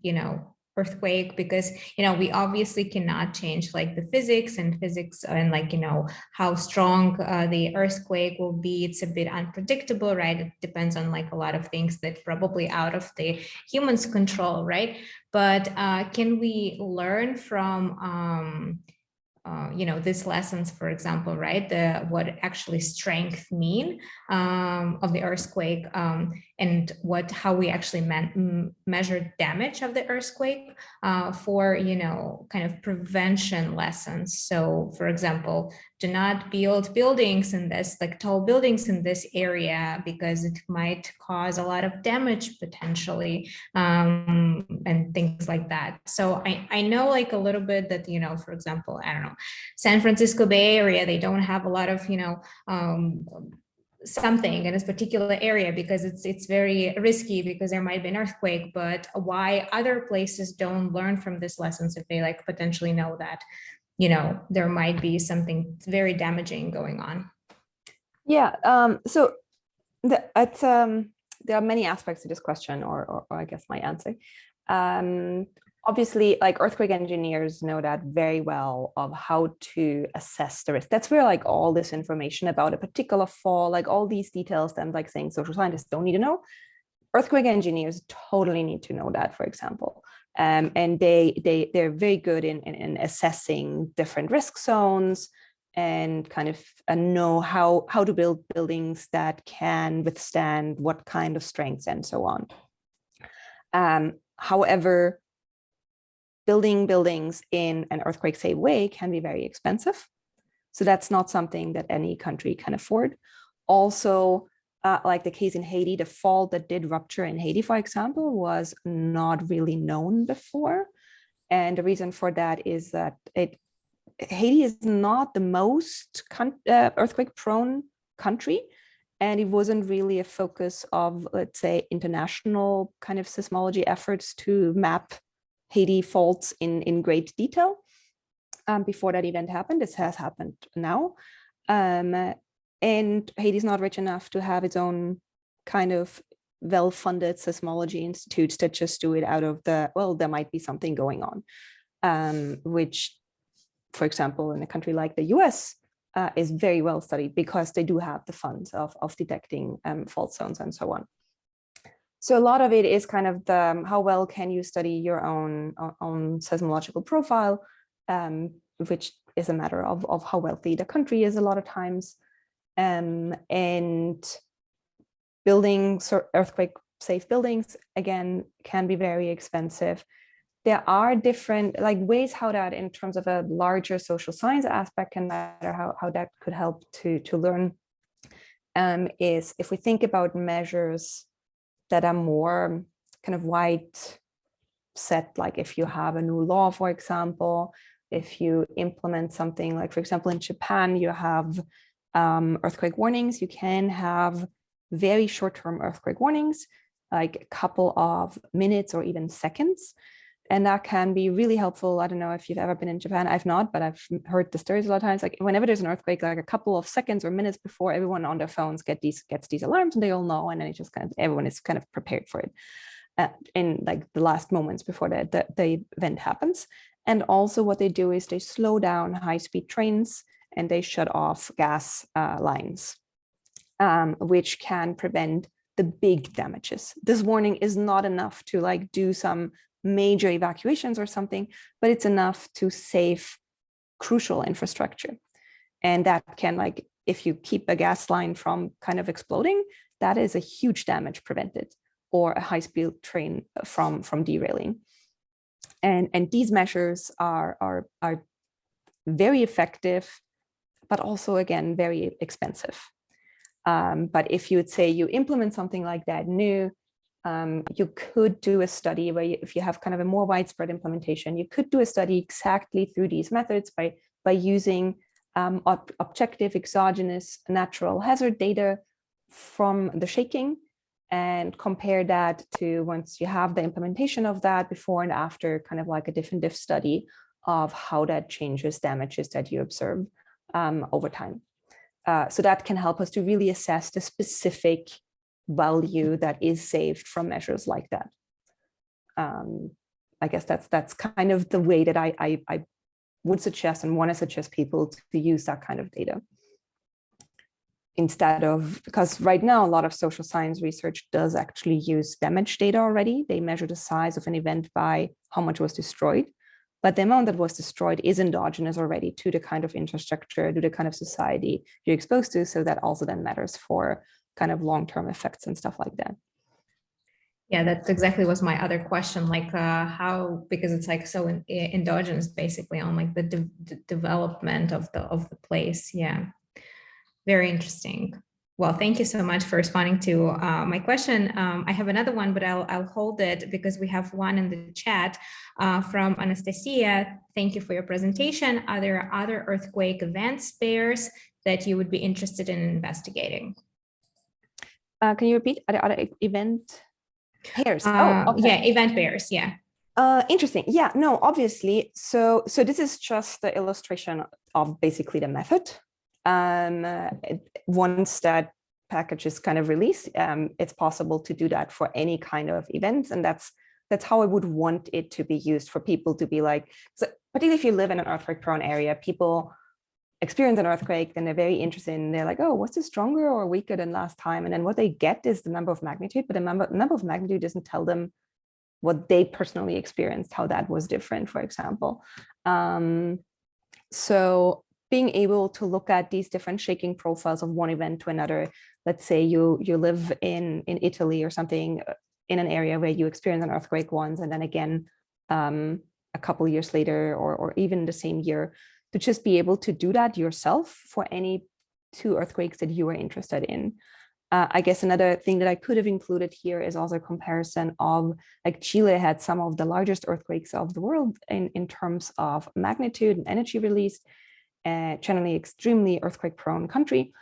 you know, earthquake? Because, you know, we obviously cannot change like the physics and like, you know, how strong the earthquake will be. It's a bit unpredictable, right? It depends on like a lot of things that probably out of the human's control, right? But can we learn from you know, these lessons, for example, right? What actually strength mean of the earthquake, and how we actually measure damage of the earthquake for, you know, kind of prevention lessons. So, for example, do not build buildings in this, like tall buildings in this area, because it might cause a lot of damage potentially, and things like that. So I know like a little bit that, you know, for example, I don't know, San Francisco Bay Area, they don't have a lot of, you know, something in this particular area because it's very risky because there might be an earthquake. But why other places don't learn from these lessons if they like potentially know that, you know, there might be something very damaging going on? Yeah, so there are many aspects to this question, or I guess my answer. Obviously, like earthquake engineers know that very well of how to assess the risk. That's where like all this information about a particular fall, like all these details that I'm like saying social scientists don't need to know. Earthquake engineers totally need to know that, for example. And they're very good in assessing different risk zones and kind of know how to build buildings that can withstand what kind of strengths and so on. However, building buildings in an earthquake-safe way can be very expensive. So that's not something that any country can afford. Also, like the case in Haiti, the fault that did rupture in Haiti, for example, was not really known before. And the reason for that is that Haiti is not the most earthquake-prone country, and it wasn't really a focus of, let's say, international kind of seismology efforts to map Haiti faults in great detail before that event happened. This has happened now. And Haiti's not rich enough to have its own kind of well-funded seismology institutes that just do it out of the, well, there might be something going on, which, for example, in a country like the US, is very well studied because they do have the funds of detecting fault zones and so on. So a lot of it is kind of the how well can you study your own seismological profile, which is a matter of how wealthy the country is a lot of times, and building earthquake safe buildings again can be very expensive. There are different like ways how that in terms of a larger social science aspect can matter, how that could help to learn, is if we think about measures that are more kind of wide set, like if you have a new law, for example, if you implement something like, for example, in Japan, you have earthquake warnings, you can have very short-term earthquake warnings, like a couple of minutes or even seconds. And that can be really helpful. I don't know if you've ever been in Japan. I've not, but I've heard the stories a lot of times. Like whenever there's an earthquake, like a couple of seconds or minutes before, everyone on their phones gets these alarms, and they all know. And then it just kind of everyone is kind of prepared for it in like the last moments before the event happens. And also, what they do is they slow down high-speed trains and they shut off gas lines, which can prevent the big damages. This warning is not enough to like do some major evacuations or something, but it's enough to save crucial infrastructure. And that can, like, if you keep a gas line from kind of exploding, that is a huge damage prevented, or a high-speed train from derailing. And these measures are very effective, but also again very expensive. But if you would say you implement something like that new, you could do a study where if you have kind of a more widespread implementation, you could do a study exactly through these methods by using objective exogenous natural hazard data from the shaking, and compare that to, once you have the implementation of that, before and after, kind of like a definitive study of how that changes damages that you observe over time. So that can help us to really assess the specific value that is saved from measures like that. I guess that's kind of the way that I would suggest and want to suggest people to use that kind of data. Instead of, because right now a lot of social science research does actually use damage data already. They measure the size of an event by how much was destroyed, but the amount that was destroyed is endogenous already to the kind of infrastructure, to the kind of society you're exposed to. So that also then matters for kind of long-term effects and stuff like that. Yeah, that's exactly was my other question, like how, because it's like so endogenous basically on like the development of the place. Yeah, very interesting. Well, thank you so much for responding to my question. I have another one, but I'll hold it because we have one in the chat from Anastasia. Thank you for your presentation. Are there other earthquake event spares that you would be interested in investigating? Can you repeat? Are there other event pairs? Okay. Yeah, event pairs. Yeah. Interesting. Yeah, no, obviously. So this is just the illustration of basically the method. Once that package is kind of released, it's possible to do that for any kind of events, and that's how I would want it to be used, for people to be like, so particularly if you live in an earthquake-prone area, people experience an earthquake, then they're very interested in, they're like, oh, was this stronger or weaker than last time? And then what they get is the number of magnitude, but the number of magnitude doesn't tell them what they personally experienced, how that was different, for example. So being able to look at these different shaking profiles of one event to another, let's say you live in Italy or something, in an area where you experience an earthquake once, and then again a couple of years later, or even the same year, to just be able to do that yourself for any two earthquakes that you are interested in. I guess another thing that I could have included here is also a comparison of, like, Chile had some of the largest earthquakes of the world in terms of magnitude and energy released, generally extremely earthquake-prone country,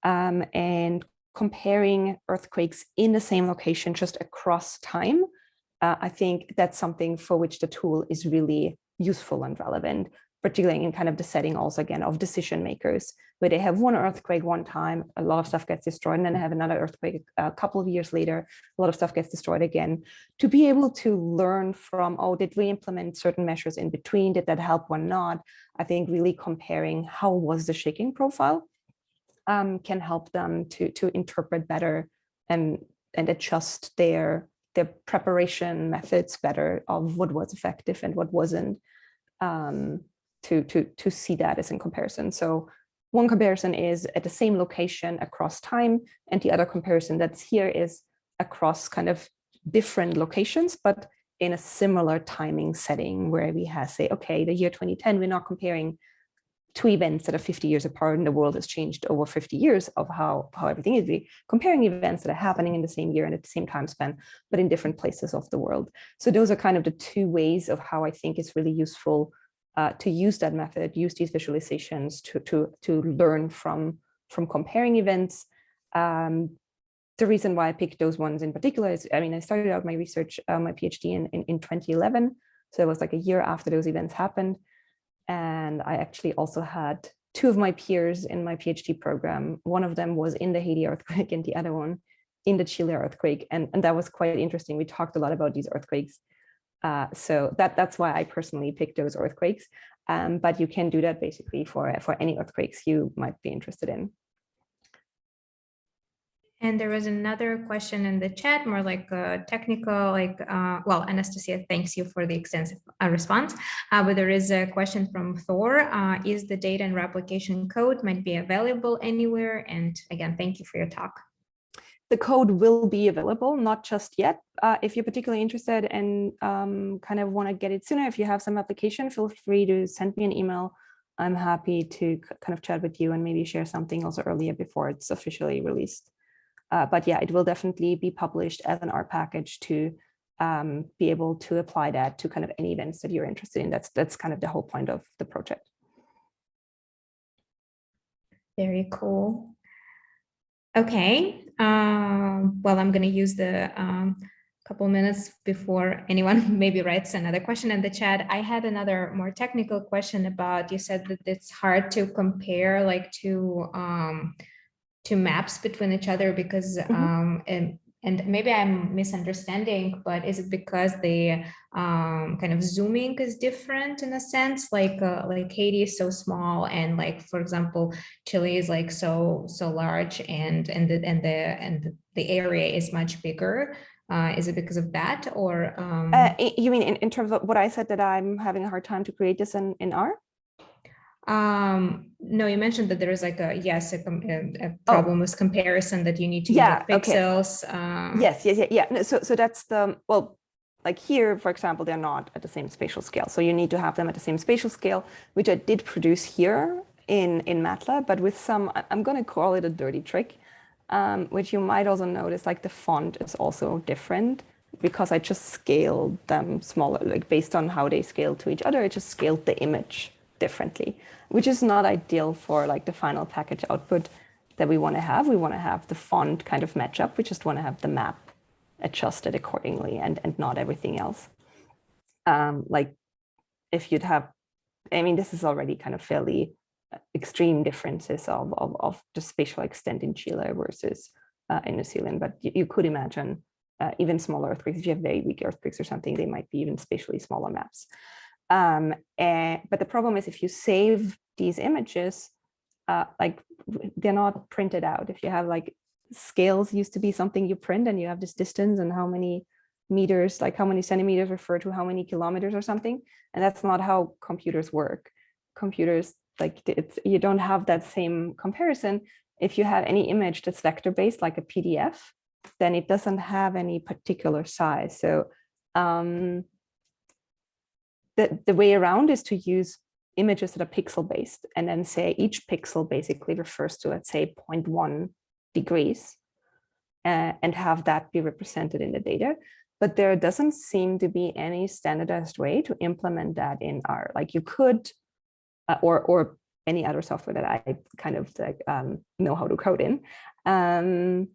and comparing earthquakes in the same location just across time, I think that's something for which the tool is really useful and relevant, particularly in kind of the setting also again of decision makers, where they have one earthquake one time, a lot of stuff gets destroyed, and then they have another earthquake a couple of years later, a lot of stuff gets destroyed again. To be able to learn from, oh, did we implement certain measures in between? Did that help or not? I think really comparing how was the shaking profile can help them to interpret better and adjust their preparation methods better of what was effective and what wasn't, to see that as in comparison. So one comparison is at the same location across time, and the other comparison that's here is across kind of different locations, but in a similar timing setting where we have, say, okay, the year 2010, we're not comparing two events that are 50 years apart and the world has changed over 50 years of how everything is. We're comparing events that are happening in the same year and at the same time span, but in different places of the world. So those are kind of the two ways of how I think it's really useful to use that method, use these visualizations to learn from comparing events. The reason why I picked those ones in particular is, I mean, I started out my research, my PhD in 2011. So it was like a year after those events happened. And I actually also had two of my peers in my PhD program. One of them was in the Haiti earthquake and the other one in the Chile earthquake. And that was quite interesting. We talked a lot about these earthquakes. So that's why I personally picked those earthquakes. But you can do that basically for any earthquakes you might be interested in. And there was another question in the chat, more like technical, like, well, Anastasia, thanks you for the extensive response. But there is a question from Thor. Is the data and replication code might be available anywhere? And again, thank you for your talk. The code will be available, not just yet. If you're particularly interested and kind of want to get it sooner, if you have some application, feel free to send me an email. I'm happy to kind of chat with you and maybe share something also earlier before it's officially released. But yeah, it will definitely be published as an R package to be able to apply that to kind of any events that you're interested in. That's kind of the whole point of the project. Very cool. Okay. Well, I'm going to use the couple minutes before anyone maybe writes another question in the chat. I had another more technical question about, you said that it's hard to compare like two maps between each other because and maybe I'm misunderstanding, but is it because the kind of zooming is different in a sense, like Haiti is so small and like, for example, Chile is like so large and the area is much bigger. Is it because of that, or you mean in terms of what I said, that I'm having a hard time to create this in R? No, you mentioned that there is like a problem with comparison, that you need to use pixels. Okay. Yes. No, so that's the, well, like here, for example, they're not at the same spatial scale. So you need to have them at the same spatial scale, which I did produce here in MATLAB, but with some, I'm going to call it a dirty trick, which you might also notice, like the font is also different because I just scaled them smaller, like based on how they scale to each other. I just scaled the image differently, which is not ideal for like the final package output that we want to have. We want to have the font kind of match up. We just want to have the map adjusted accordingly and not everything else. Like if you'd have, I mean, this is already kind of fairly extreme differences of the spatial extent in Chile versus in New Zealand, but you could imagine even smaller earthquakes. If you have very weak earthquakes or something, they might be even spatially smaller maps. But the problem is, if you save these images, like they're not printed out. If you have like scales used to be something you print, and you have this distance and how many meters, like how many centimeters refer to how many kilometers or something, and that's not how computers work. Computers, like you don't have that same comparison. If you have any image that's vector based, like a PDF, then it doesn't have any particular size. So the way around is to use images that are pixel based, and then say each pixel basically refers to, let's say, 0.1 degrees, and have that be represented in the data. But there doesn't seem to be any standardized way to implement that in R. Like you could, or any other software that I kind of like, know how to code in. And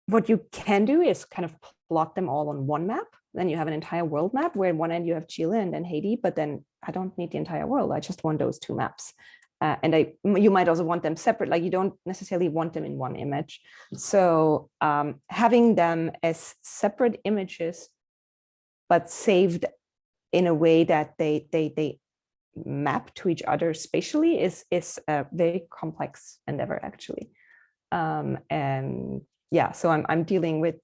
what you can do is kind of plot them all on one map. Then you have an entire world map where at one end you have Chile and then Haiti, but then I don't need the entire world. I just want those two maps. And you might also want them separate, like you don't necessarily want them in one image. So having them as separate images, but saved in a way that they map to each other spatially is a very complex endeavor, actually. And yeah, so I'm dealing with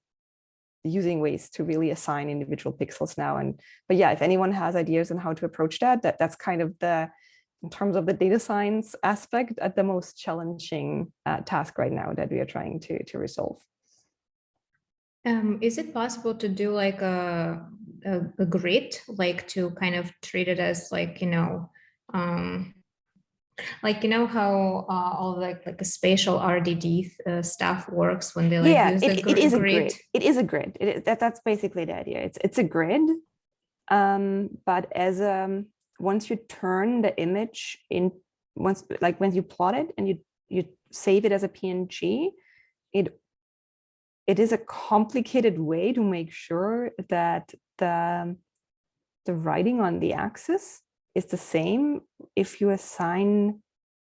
using ways to really assign individual pixels now. But yeah, if anyone has ideas on how to approach that's kind of in terms of the data science aspect, the most challenging task right now that we are trying to resolve. Is it possible to do like a grid, like to kind of treat it as like, like, how all like a spatial RDD stuff works when they use a grid? It is a grid. It is a grid. That's basically the idea. It's a grid, but as once you turn the image in, when you plot it and you save it as a PNG, it is a complicated way to make sure that the writing on the axis is the same if you assign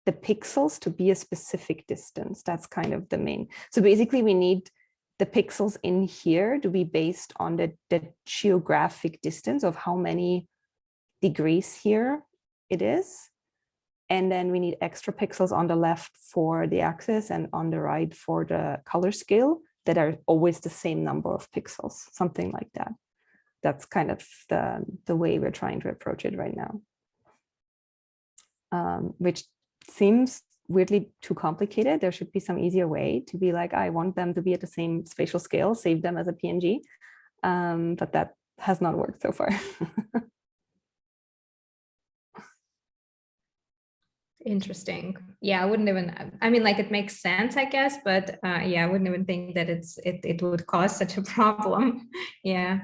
the pixels to be a specific distance. That's kind of the main. So basically we need the pixels in here to be based on the geographic distance of how many degrees here it is. And then we need extra pixels on the left for the axis and on the right for the color scale that are always the same number of pixels, something like that. That's kind of the way we're trying to approach it right now. Which seems weirdly too complicated. There should be some easier way to be like, I want them to be at the same spatial scale, save them as a PNG. But that has not worked so far. Interesting. Yeah, I wouldn't even, I mean, like it makes sense, I guess, but yeah, I wouldn't even think that it would cause such a problem. Yeah.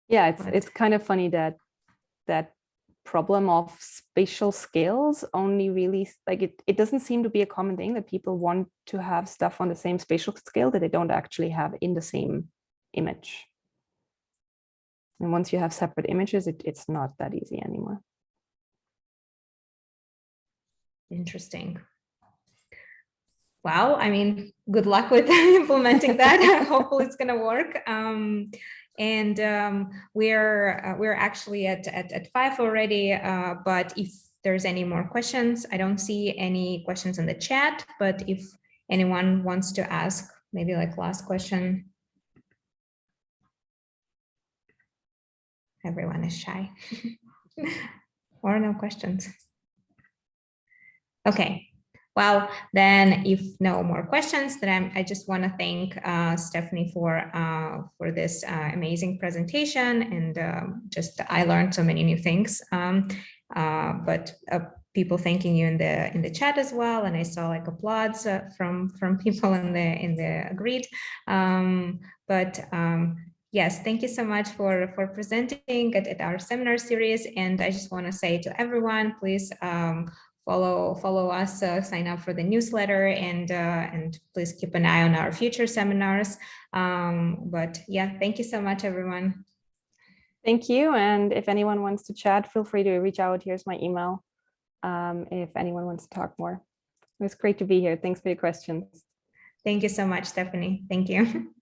Yeah, it's kind of funny that problem of spatial scales only really, like it doesn't seem to be a common thing that people want to have stuff on the same spatial scale that they don't actually have in the same image. And once you have separate images, it's not that easy anymore. Interesting. Well, I mean, good luck with implementing that. Hopefully it's going to work. We're actually at 5 already, but if there's any more questions, I don't see any questions in the chat, but if anyone wants to ask, maybe like last question. Everyone is shy. Or no questions. Okay, well, then if no more questions, then I just want to thank Stephanie for this amazing presentation, and I learned so many new things. But people thanking you in the chat as well, and I saw like applause from people in the grid. Yes, thank you so much for presenting at our seminar series, and I just want to say to everyone, please follow us, sign up for the newsletter, and please keep an eye on our future seminars. But yeah, thank you so much, everyone. Thank you. And if anyone wants to chat, feel free to reach out. Here's my email. If anyone wants to talk more. It was great to be here. Thanks for your questions. Thank you so much, Stephanie. Thank you.